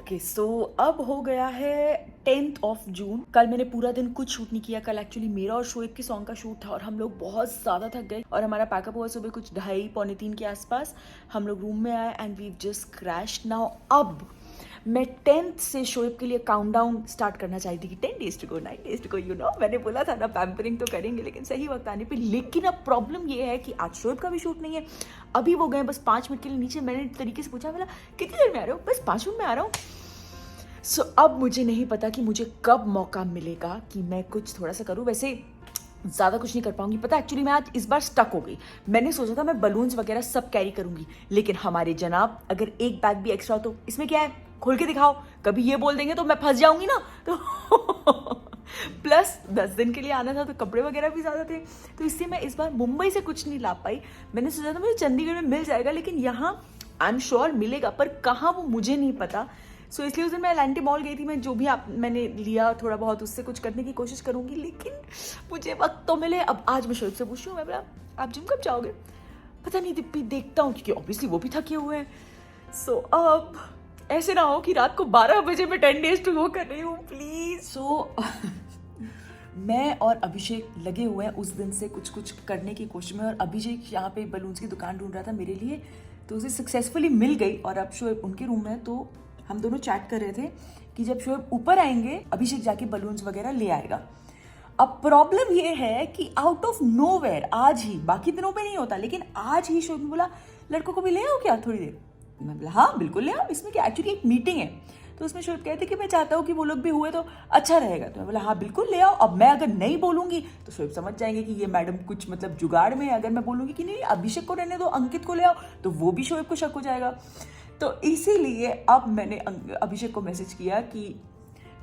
Okay so अब हो गया है 10th ऑफ जून। कल मैंने पूरा दिन कुछ शूट नहीं किया। कल एक्चुअली मेरा और शोएब के सॉन्ग का शूट था और हम लोग बहुत ज़्यादा थक गए और हमारा पैकअप हुआ सुबह कुछ 2:30-3 के आसपास। हम लोग रूम में आए and we just crashed. Now अब मैं 10th से शोएब के लिए काउंटडाउन स्टार्ट करना चाहती थी कि 10 days to go, 9 days to go, you know. मैंने बोला था ना पैम्परिंग तो करेंगे लेकिन सही वक्त आने पे। लेकिन अब प्रॉब्लम ये है कि आज शोएब का भी शूट नहीं है। अभी वो गए बस 5 मिनट के लिए नीचे। मैंने तरीके से पूछा, बोला कितनी देर में आ रहे हो? बस 5 मिनट में आ रहा हूँ। सो अब मुझे नहीं पता कि मुझे कब मौका मिलेगा कि मैं कुछ थोड़ा सा करूँ। वैसे ज़्यादा कुछ नहीं कर पाऊंगी। पता एक्चुअली मैं आज इस बार स्टक हो गई। मैंने सोचा था मैं बलून्स वगैरह सब कैरी करूंगी, लेकिन हमारे जनाब अगर एक बैग भी एक्स्ट्रा हो तो इसमें क्या है, खोल के दिखाओ। कभी ये बोल देंगे तो मैं फंस जाऊंगी ना। तो प्लस 10 दिन के लिए आना था तो कपड़े वगैरह भी ज़्यादा थे, तो इससे मैं इस बार मुंबई से कुछ नहीं ला पाई। मैंने सोचा था मुझे चंडीगढ़ में मिल जाएगा, लेकिन यहाँ आई एम श्योर मिलेगा, पर कहाँ वो मुझे नहीं पता। सो इसलिए उस दिन मैं एलेंटे मॉल गई थी। मैं जो भी मैंने लिया थोड़ा बहुत उससे कुछ करने की कोशिश करूंगी, लेकिन मुझे वक्त तो मिले। अब आज मैं शोएब से पूछ रही हूँ, मैं बोला आप जिम कब जाओगे? पता नहीं दिप्पी, देखता हूँ, क्योंकि ऑब्वियसली वो भी थके हुए हैं। सो अब ऐसे ना हो कि रात को 12 बजे मैं 10 days to go कर रही हूँ, प्लीज। सो मैं और अभिषेक लगे हुए हैं उस दिन से कुछ कुछ करने की कोशिश में। और अभिषेक यहाँ पे बलून्स की दुकान ढूंढ रहा था मेरे लिए, तो उसे सक्सेसफुली मिल गई। और अब शोएब उनके रूम में है, तो हम दोनों चैट कर रहे थे कि जब शोएब ऊपर आएंगे अभिषेक जाके बलून्स वगैरह ले आएगा। अब प्रॉब्लम ये है कि आउट ऑफ नोवेयर आज ही, बाकी दिनों पे नहीं होता, लेकिन आज ही शोएब ने बोला लड़कों को भी ले आओ क्या थोड़ी देर? मैं बोला हाँ बिल्कुल ले आओ, इसमें क्या, एक्चुअली एक मीटिंग है। तो उसमें शोएब कहते कि मैं चाहता हूँ कि वो लोग भी हुए तो अच्छा रहेगा। तो मैं बोला हाँ बिल्कुल ले आओ। अब मैं अगर नहीं बोलूंगी तो शोएब समझ जाएंगे कि ये मैडम कुछ मतलब जुगाड़ में है। अगर मैं बोलूंगी कि नहीं अभिषेक को रहने दो, अंकित को ले आओ, तो वो भी शोएब को शक हो जाएगा। तो इसीलिए अब मैंने अभिषेक को मैसेज किया कि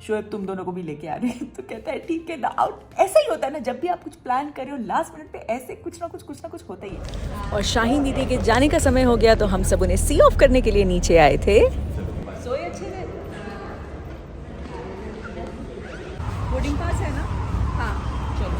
शोएब तुम दोनों को भी लेके आ रहे हैं। तो कहता है ठीक है ना। आउट ऐसा ही होता है ना, जब भी आप कुछ प्लान कर रहे हो लास्ट मिनट पे ऐसे कुछ ना कुछ होता ही है। और शाहीन दीदी के जाने का समय हो गया, तो हम सब उन्हें सी ऑफ करने के लिए नीचे आए थे। सोए अच्छे से। बोर्डिंग पास है ना? हाँ चलो।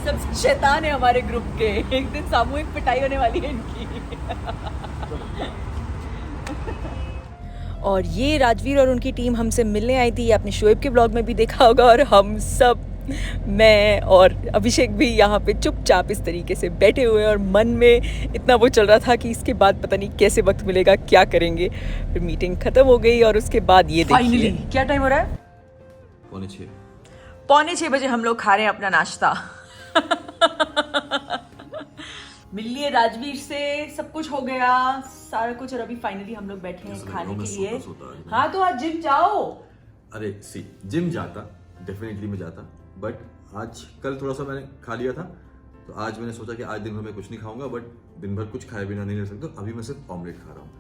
सब शैतान है हमारे ग्रुप के। एक दिन सामूहिक पिटाई होने वाली है इनकी। और ये राजवीर और उनकी टीम हमसे मिलने आई थी। आपने शोएब के ब्लॉग में भी देखा होगा। और हम सब, मैं और अभिषेक भी यहाँ पे चुपचाप इस तरीके से बैठे हुए हैं और मन में इतना वो चल रहा था कि इसके बाद पता नहीं कैसे वक्त मिलेगा, क्या करेंगे। फिर मीटिंग खत्म हो गई और उसके बाद ये देखिए क्या टाइम हो रहा है। 5:45 बजे हम लोग खा रहे हैं अपना नाश्ता। मिल लिए राजवीर से, सब कुछ हो गया सारा कुछ, और अभी फाइनली हम लोग बैठे हैं खाने के लिए। हाँ तो आज जिम जाओ। अरे सी जिम जाता, डेफिनेटली मैं जाता, बट आज कल थोड़ा सा मैंने खा लिया था, तो आज मैंने सोचा कि आज दिन भर मैं कुछ नहीं खाऊंगा। बट दिन भर कुछ खाए बिना नहीं रह सकता, अभी मैं सिर्फ ऑमलेट खा रहा हूँ।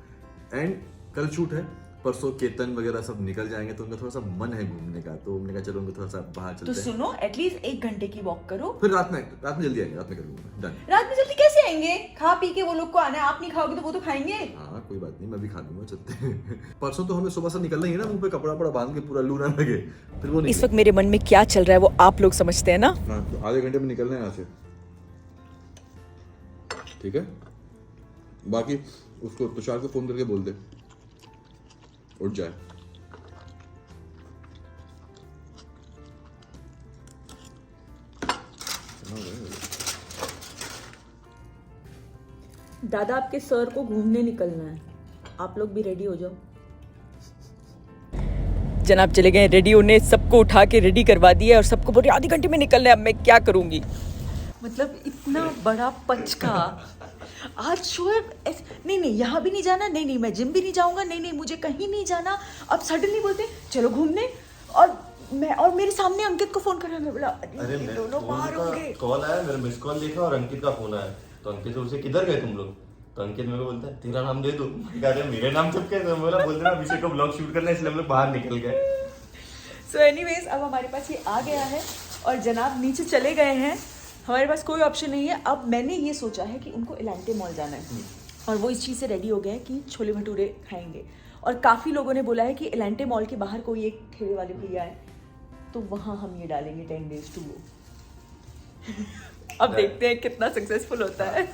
एंड कल शूट है, परसों केतन वगैरह सब निकल जाएंगे, तो उनका थोड़ा सा मन है घूमने का, तो हमने कहा चलो उनको थोड़ा सा बाहर चलते हैं। तो सुनो, एटलीस्ट 1 घंटे की वॉक करो। फिर रात में जल्दी आएंगे, रात में करूंगा। डन। रात में जल्दी कैसे आएंगे? खा पी के वो लोग को आना है, आप नहीं खाओगे तो वो तो खाएंगे। हाँ कोई बात नहीं, मैं भी खा लूंगा, चलते हैं। परसों तो हमें सुबह से निकलना ही है ना, मुंह पे कपड़ा वपड़ा बांध के पूरा लू ना लगे, फिर वो इस वक्त मेरे मन में क्या चल रहा है वो आप लोग समझते हैं ना। हाँ तो आधे घंटे में निकलना है यहाँ से, ठीक है। बाकी उसको तुषार को फोन करके बोल दे उठ जाए। दादा आपके सर को घूमने निकलना है, आप लोग भी रेडी हो जाओ। जनाब चले गए रेडी होने, सबको उठा के रेडी करवा दिया और सबको बोल रहे आधे घंटे में निकलना है। अब मैं क्या करूंगी, मतलब इतना बड़ा पचका। आज शोएब नहीं यहाँ भी नहीं जाना, नहीं मैं जिम भी नहीं जाऊंगा, नहीं मुझे कहीं नहीं जाना। अब सडनली बोलते चलो घूमने, और मेरे सामने अंकित को फोन कर रहा है। मैं बोला अरे दोनों बाहर होंगे। कॉल आया, मेरा मिस कॉल देखा और अंकित का फोन आया, तो अंकित से किधर गए तुम लोग? तो अंकित मेरे को बोलता है तेरा नाम दे दो। अरे मेरे नाम सब क्या? बोला बोल देना अभिषेक को ब्लॉग शूट करना है, इसलिए हम लोग बाहर निकल गए। सो एनीवेज अब हमारे पास ये आ गया है और जनाब नीचे चले गए हैं। हमारे पास कोई ऑप्शन नहीं है। अब मैंने ये सोचा है कि उनको एलेंटे मॉल जाना है। और वो इस चीज़ से रेडी हो गए हैं कि छोले भटूरे खाएंगे। और काफ़ी लोगों ने बोला है कि एलेंटे मॉल के बाहर कोई एक ठेले वाले भैया है, तो वहाँ हम ये डालेंगे 10 days to go। अब देखते हैं कितना सक्सेसफुल होता है।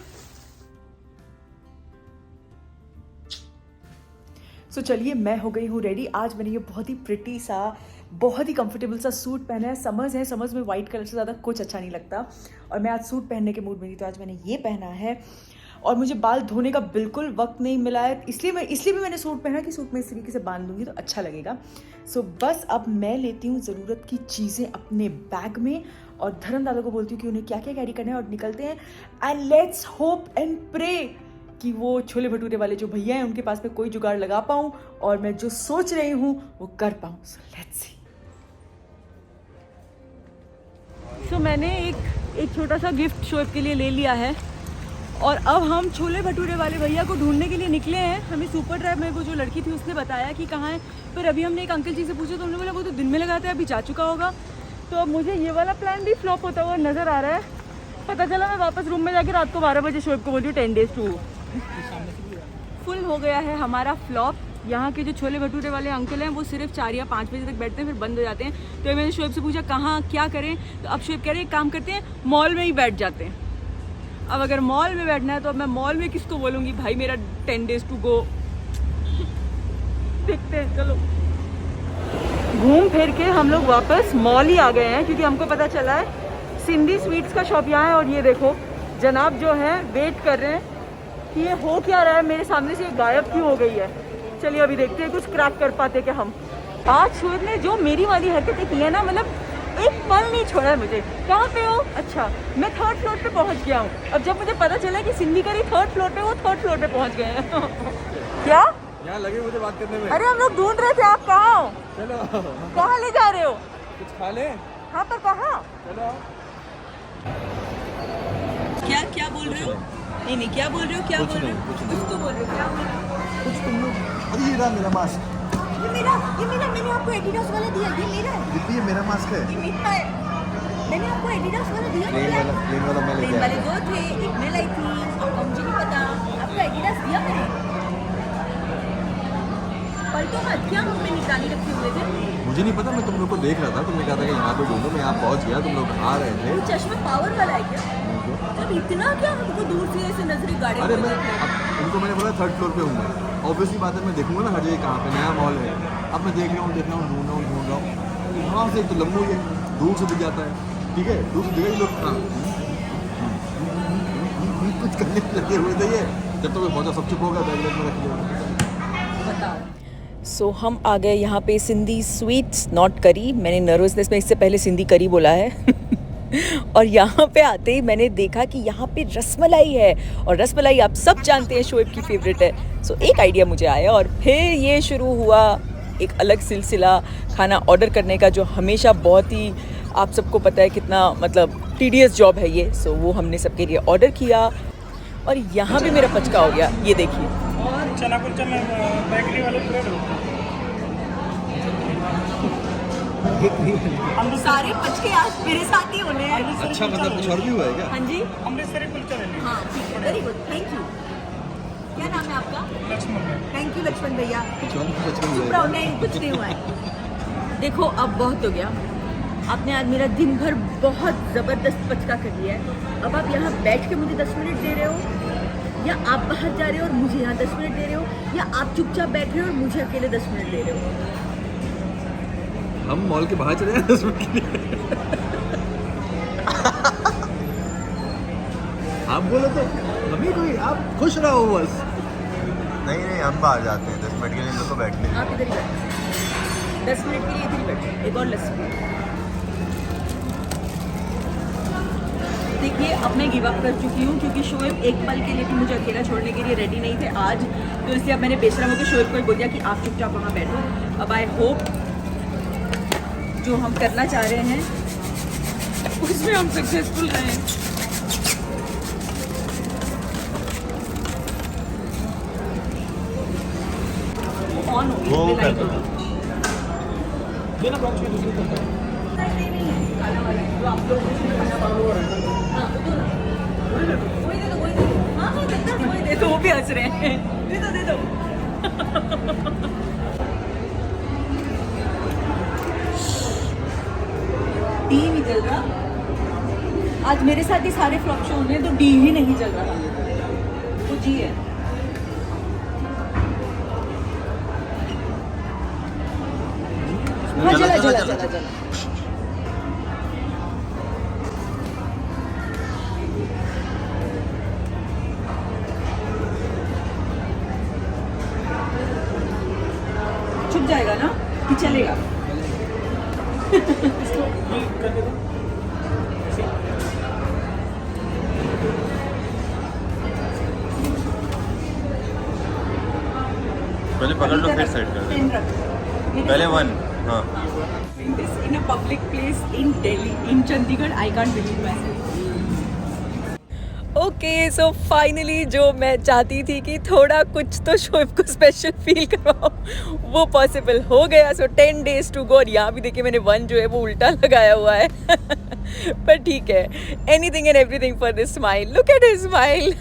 सो चलिए, मैं हो गई हूँ रेडी। आज मैंने ये बहुत ही प्रिटी सा, बहुत ही कंफर्टेबल सा सूट पहना है। समर्स है, समर्स में वाइट कलर से ज़्यादा कुछ अच्छा नहीं लगता, और मैं आज सूट पहनने के मूड में थी, तो आज मैंने ये पहना है। और मुझे बाल धोने का बिल्कुल वक्त नहीं मिला है, इसलिए भी मैंने सूट पहना कि सूट में इस तरीके से बांध दूंगी तो अच्छा लगेगा। सो बस अब मैं लेती हूँ ज़रूरत की चीज़ें अपने बैग में, और धर्म दादा को बोलती हूँ कि उन्हें क्या क्या कैरी करना है, और निकलते हैं। And let's hope and pray कि वो छोले भटूरे वाले जो भैया हैं उनके पास में कोई जुगाड़ लगा पाऊँ, और मैं जो सोच रही हूँ वो कर पाऊँ। So let's see. सो मैंने एक छोटा सा गिफ्ट शोएब के लिए ले लिया है, और अब हम छोले भटूरे वाले भैया को ढूंढने के लिए निकले हैं। हमें सुपर ड्राइव में वो जो लड़की थी उसने बताया कि कहाँ है, पर अभी हमने एक अंकल जी से पूछा तो उन्होंने बोला वो तो दिन में लगाते हैं, अभी जा चुका होगा। तो अब मुझे ये वाला प्लान भी फ्लॉप होता हुआ नज़र आ रहा है। पता चला मैं वापस रूम में जाके रात को 12 बजे शोएब को बोल रही हूँ 10 days to go। फुल हो गया है हमारा फ्लॉप। यहाँ के जो छोले भटूरे वाले अंकल हैं वो सिर्फ 4 या 5 बजे तक बैठते हैं, फिर बंद हो जाते हैं। तो मैंने शोएब से पूछा कहाँ क्या करें, तो अब शोएब कह रहे हैं एक काम करते हैं, मॉल में ही बैठ जाते हैं। अब अगर मॉल में बैठना है तो अब मैं मॉल में किसको बोलूँगी, भाई मेरा 10 days to go। देखते हैं, चलो। घूम फिर के हम लोग वापस मॉल ही आ गए हैं, क्योंकि हमको पता चला है सिंधी स्वीट्स का शॉप यहाँ है। और ये देखो जनाब जो है वेट कर रहे हैं कि ये हो क्या रहा है, मेरे सामने से ये गायब क्यों हो गई है। चलिए अभी देखते हैं कुछ क्रैक कर पाते क्या हम। आज शोएब ने जो मेरी वाली हरकतें की है ना, मतलब एक पल नहीं छोड़ा है मुझे। कहाँ पे हो? अच्छा, मैं 3rd फ्लोर पे पहुँच गया हूँ। अब जब मुझे पता चला कि सिंधी करी 3rd फ्लोर पे, वो 3rd फ्लोर पे पहुँच गए हैं। क्या यहाँ लगे मुझे बात करने में। अरे हम लोग ढूंढ रहे थे, आप कहाँ हो? चलो, कहाँ ले जा रहे हो? कुछ खा ले। हाँ, पर कहाँ? चलो। क्या बोल रहे हो? नहीं, क्या बोल रहे हो? क्या बोल रहे हो? कुछ तो बोल रहे हो, क्या बोल रहे हो? कुछ तुम लोग। अरे ये रहा मेरा मास्क। ये मेरा मैंने आपको एडिडास वाला दिया, ये मेरा है। दीदी ये मेरा मास्क है। ये मेरा है, मैंने आपको एडिडास वाला दिया। प्लेन वाला मैं लेके वाले आया। 2 थे, एक मैं लाई थी, आपका मुझे नहीं पता। आपको एडिडास दिया मैंने। पलटो मत, क्या मुंह में निकाली रखे हुए थे? मुझे नहीं पता, मैं तुम लोग को देख रहा था, तुमने कहा था कि यहाँ पे ढूंढो, मैं यहाँ पहुँच गया, तुम लोग आ रहे थे। वो चश्मा पावर वाला है क्या? जब इतना क्या हमको दूर से ऐसे नजरें गाड़े अरे हुए मैं देख रहे हैं। उनको मैंने बोला 3rd फ्लोर पे हूँ मैं। ऑब्वियसली बात है, मैं देखूंगा ना हर जगह कहाँ पे नया मॉल है। अब मैं देख रहा हूँ, ढूंढ रहा हूँ। वहाँ से तो लम्बू है, दूर से दिख जाता है, ठीक है, दूर से दिखेगा लोग। हाँ, कुछ करने लगे हुए थे ये, जब तक मैं पहुँचा सब चुप हो गया, बैग में रख लिया। बताओ। सो हम आ गए यहाँ पे सिंधी स्वीट्स, नॉट करी। मैंने नर्वसनेस में इससे पहले सिंधी करी बोला है। और यहाँ पे आते ही मैंने देखा कि यहाँ पे रसमलाई है, और रसमलाई आप सब जानते हैं शोएब की फेवरेट है। सो एक आइडिया मुझे आया, और फिर ये शुरू हुआ एक अलग सिलसिला खाना ऑर्डर करने का, जो हमेशा बहुत ही, आप सबको पता है कितना मतलब टीडियस जॉब है ये। सो वो हमने सबके लिए ऑर्डर किया, और यहाँ भी मेरा पचका हो गया, ये देखिए। और चना कुलचा में बेकरी वाले ब्रेड हम सारे पचके आज मेरे साथ ही होने हैं। अच्छा, मतलब कुछ और भी हुआ है क्या? हाँ जी, अमृतसरी कुलचा ले लीजिए। हाँ ठीक है, वेरी गुड, थैंक यू। क्या नाम है आपका? लक्ष्मण है। थैंक यू लक्ष्मण भैया। कुछ और भी बचपन चुप रहो, नहीं कुछ नहीं हुआ है। देखो अब बहुत हो गया, आपने आज मेरा दिन भर बहुत ज़बरदस्त पचका कर लिया है। अब आप यहाँ बैठ के मुझे 10 मिनट दे रहे हो, या आप बाहर जा रहे हो और मुझे यहाँ 10 मिनट दे रहे हो, या आप चुपचाप बैठ रहे हो और मुझे अकेले 10 मिनट दे रहे हो? हम मॉल के बाहर चले हैं 10 मिनट के लिए। आप बोलो तो हमें कोई, आप खुश रहो बस। नहीं हम बाहर जाते हैं 10 मिनट के लिए, इन लोग को बैठने आप इधर ही बैठो, 10 मिनट के लिए इधर ही बैठो। एक और लस्सी। देखिए अब मैं गिव अप कर चुकी हूँ, क्योंकि शोएब एक पल के लिए भी मुझे अकेला छोड़ने के लिए रेडी नहीं थे आज। तो इसलिए अब मैंने बेशरम होकर शोएब को ही बोल दिया कि आप चुपचाप वहाँ बैठो। अब आई होप जो हम करना चाह रहे हैं उसमें हम सक्सेसफुल रहें। ऑन हो वो गई, कर दो। देना बॉक्स में दूसरी कुलचा। काला वाला जो आप लोग हाँ, दो ना। वही दे दो, वही दे दो। हाँ, हाँ, दे दो, वही दे दो। वो भी हंस रहे हैं। दे दो दे दो। डी नहीं चल रहा आज मेरे साथ ही सारे फ्लॉप शो होने, तो डी ही नहीं चल रहा, तो जी है। हाँ चला चला चला चला। छुप जाएगा ना कि चलेगा? पहले पकड़ लो फिर साइड कर पेन दो। रख। पहले 1 हाँ This in a public place in Delhi, in Chandigarh, I can't believe myself. Okay, so finally जो मैं चाहती थी कि थोड़ा कुछ तो शोएब को स्पेशल फील करवाओ, वो पॉसिबल हो गया। सो 10 days to go। और यहाँ भी देखिए मैंने 1 जो है वो उल्टा लगाया हुआ है पर ठीक है, anything and everything for this smile. Look at his smile.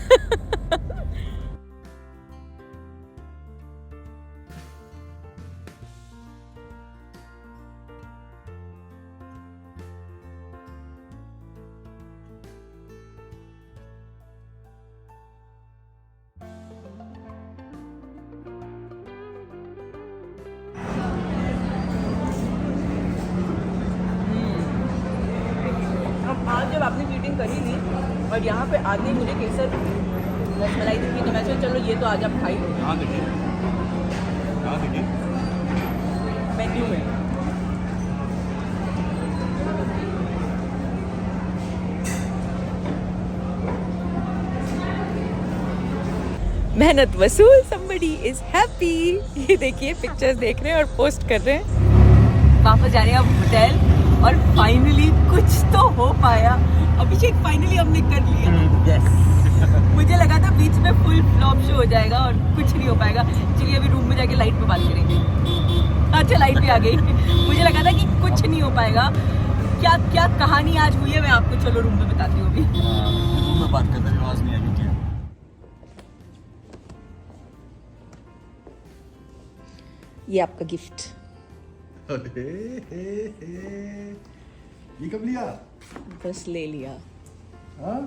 आज जब आपने चीटिंग करी नहीं और यहाँ पे आगे ही मुझे केसर रसमलाई दिखी, तो मैं सोचा चलो ये तो आज आप खाई लो कहाँ देखिए मेन्यू में। मेहनत वसूल, somebody is happy। ये देखिए पिक्चर्स देख रहे हैं और पोस्ट कर रहे हैं। वापस जा रहे हैं अब होटल और फाइनली कुछ तो हो पाया। अभिषेक फाइनली हमने कर लिया। यस मुझे लगा था बीच में फुल फ्लॉप शो हो जाएगा और कुछ नहीं हो पाएगा। चलिए अभी रूम में जाके लाइट पे बात करेंगे। अच्छा लाइट भी आ गई। मुझे लगा था कि कुछ नहीं हो पाएगा। क्या क्या कहानी आज हुई है मैं आपको चलो रूम में बताती हूँ अभी। रूम में बात करते हैं, आवाज नहीं आएगी क्या? ये आपका गिफ्ट। ये कब लिया? बस ले लिया। हाँ?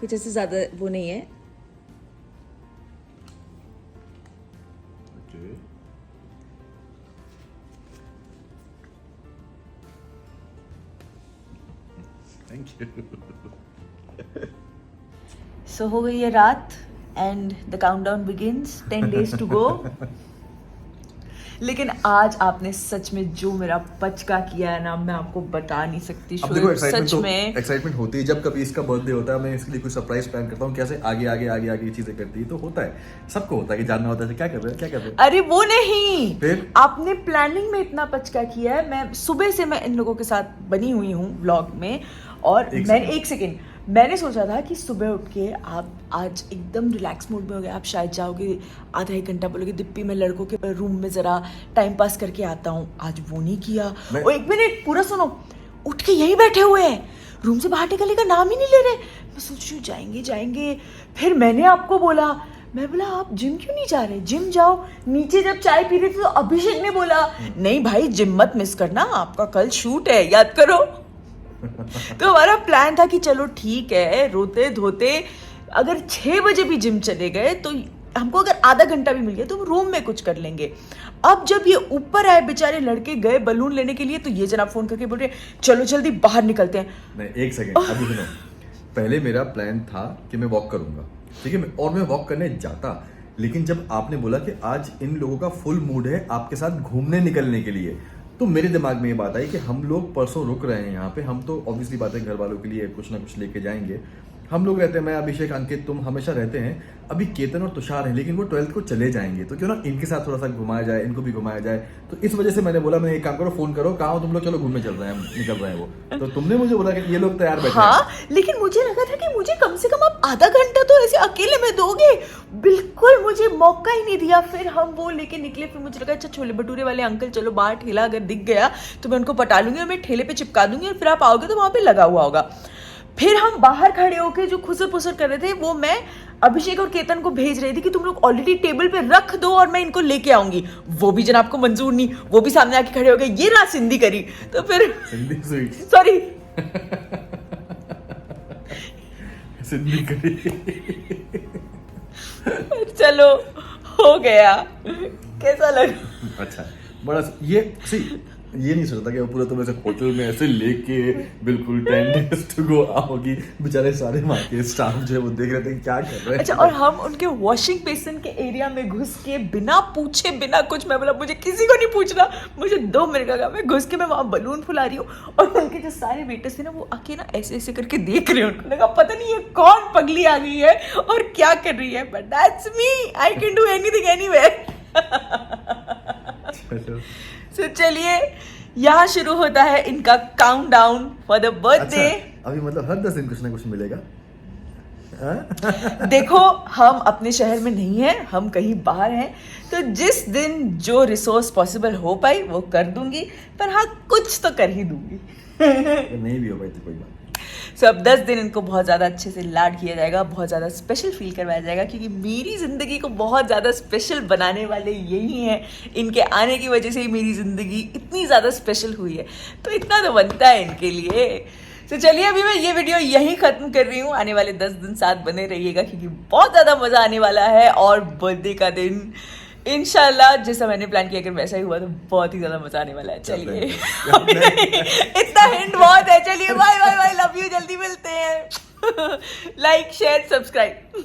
कुछ ऐसे ज्यादा वो नहीं है। Okay. Thank you. सो हो गई है रात and the countdown begins. 10 days to go। लेकिन आज आपने सच में जो मेरा पचका किया है ना, मैं आपको बता नहीं सकती। अब देखो सच में एक्साइटमेंट होती है जब कभी इसका बर्थडे होता है, मैं इसके लिए कुछ सरप्राइज प्लान करता हूँ, कैसे आगे आगे आगे आगे चीजें करती है, तो होता है, सबको होता है कि जानना होता है क्या कर रहे हैं क्या कर रहे हैं। अरे वो नहीं, फिर आपने प्लानिंग में इतना पचका किया है। मैं सुबह से मैं इन लोगों के साथ बनी हुई हूँ व्लॉग में, और मैंने एक सेकेंड मैंने सोचा था कि सुबह उठ के आप आज एकदम रिलैक्स मूड में हो गए, आप शायद जाओगे आधा एक घंटा बोलोगे दिप्पी मैं लड़कों के रूम में ज़रा टाइम पास करके आता हूँ। आज वो नहीं किया। और 1 मिनट पूरा सुनो, उठ के यहीं बैठे हुए हैं, रूम से बाहर निकलने का नाम ही नहीं ले रहे। मैं सोच रही हूँ जाएंगे जाएंगे। फिर मैंने आपको बोला, मैं बोला आप जिम क्यों नहीं जा रहे, जिम जाओ। नीचे जब चाय पी रहे थे तो अभिषेक ने बोला नहीं भाई जिम मत मिस करना, आपका कल शूट है याद करो। तो हमारा प्लान था कि चलो ठीक है, रोते धोते अगर 6 बजे भी जिम चले गए तो हमको अगर आधा घंटा भी मिल गया तो हम रूम में कुछ कर लेंगे। अब जब ये ऊपर आए बेचारे लड़के गए बलून लेने के लिए, तो ये जनाब फोन करके बोल रहे चलो जल्दी बाहर निकलते हैं। नहीं एक सेकेंड अभी सुनो, पहले मेरा प्लान था कि मैं वॉक करूंगा, ठीक है, और मैं वॉक करने जाता, लेकिन जब आपने बोला कि आज इन लोगों का फुल मूड है आपके साथ घूमने निकलने के लिए, तो मेरे दिमाग में ये बात आई कि हम लोग परसों रुक रहे हैं यहाँ पे, हम तो ऑब्वियसली बात है घर वालों के लिए कुछ ना कुछ लेके जाएंगे। हम लोग रहते हैं, मैं अभिषेक अंकित तुम हमेशा रहते हैं, अभी केतन और तुषार हैं लेकिन वो 12th को चले जाएंगे, तो क्यों ना इनके साथ थोड़ा सा घुमाया जाए, इनको भी घुमाया जाए। तो इस वजह से मैंने बोला मैं एक काम करो फोन करो कहाँ हो तुम लोग, चलो घूमने चल रहे हैं, निकल रहे हैं वो। तो तुमने मुझे बोला कि ये लोग तैयार बैठे हैं। हाँ लेकिन मुझे लगा था कि मुझे कम से कम आप आधा घंटा तो ऐसे अकेले में दोगे, बिल्कुल मुझे मौका ही नहीं दिया। फिर हम वो लेके निकले, फिर मुझे लगा अच्छा छोले भटूरे वाले अंकल चलो बाहर ठेला अगर दिख गया तो मैं उनको पटा लूंगी और मैं ठेले पे चिपका दूंगी और फिर आप आओगे तो वहां पे लगा हुआ होगा। फिर हम बाहर खड़े होके जो खुसर पुसर कर रहे थे वो मैं अभिषेक और केतन को भेज रही थी कि तुम लोग ऑलरेडी टेबल पे रख दो और मैं इनको लेके आऊंगी। वो भी जनाब को मंजूर नहीं, वो भी सामने आके खड़े हो गए, ये ना सिंधी करी। तो फिर सिंधी स्वीट, सॉरी सिंधी करी। चलो हो गया, कैसा लगा? अच्छा, बड़ा ये नहीं सोचता कि वो पूरा तुम्हें ऐसे होटल में ऐसे लेके बिल्कुल 10 days to go आओगी। बेचारे सारे वहाँ के स्टाफ जो है वो देख रहे थे कि क्या कर रहे हैं। अच्छा, और हम उनके वॉशिंग बेसिन के एरिया में घुस के बिना पूछे बिना कुछ, मैं बोला मुझे किसी को नहीं पूछना, मुझे 2 मिनट का काम है। घुस के मैं वहाँ बलून फुला रही हूँ और उनके जो सारे वेटर्स थे ना वो आके ना ऐसे ऐसे करके देख रहे हैं। उनको लगा पता नहीं ये कौन पगली आ गई है और क्या कर रही है, but that's me, I can do anything anywhere. तो चलिए, यहाँ शुरू होता है इनका काउंटडाउन फॉर द बर्थडे। अच्छा, अभी मतलब हर 10 दिन कुछ ना कुछ मिलेगा। देखो, हम अपने शहर में नहीं है, हम कहीं बाहर हैं, तो जिस दिन जो रिसोर्स पॉसिबल हो पाई वो कर दूंगी, पर हाँ कुछ तो कर ही दूंगी। नहीं भी हो पाई तो कोई बात। सो अब 10 दिन इनको बहुत ज़्यादा अच्छे से लाड किया जाएगा, बहुत ज़्यादा स्पेशल फील करवाया जाएगा, क्योंकि मेरी ज़िंदगी को बहुत ज़्यादा स्पेशल बनाने वाले यही हैं। इनके आने की वजह से ही मेरी ज़िंदगी इतनी ज़्यादा स्पेशल हुई है, तो इतना तो बनता है इनके लिए। तो चलिए, अभी मैं ये वीडियो यहीं ख़त्म कर रही हूँ। आने वाले 10 दिन साथ बने रहिएगा, क्योंकि बहुत ज़्यादा मज़ा आने वाला है। और बर्थडे का दिन इंशाल्लाह जैसा मैंने प्लान किया, अगर वैसा ही हुआ तो बहुत ही ज्यादा मजा आने वाला है। चलिए, इतना हिंट बहुत है। चलिए, bye bye bye, love you, जल्दी मिलते हैं। Like share subscribe.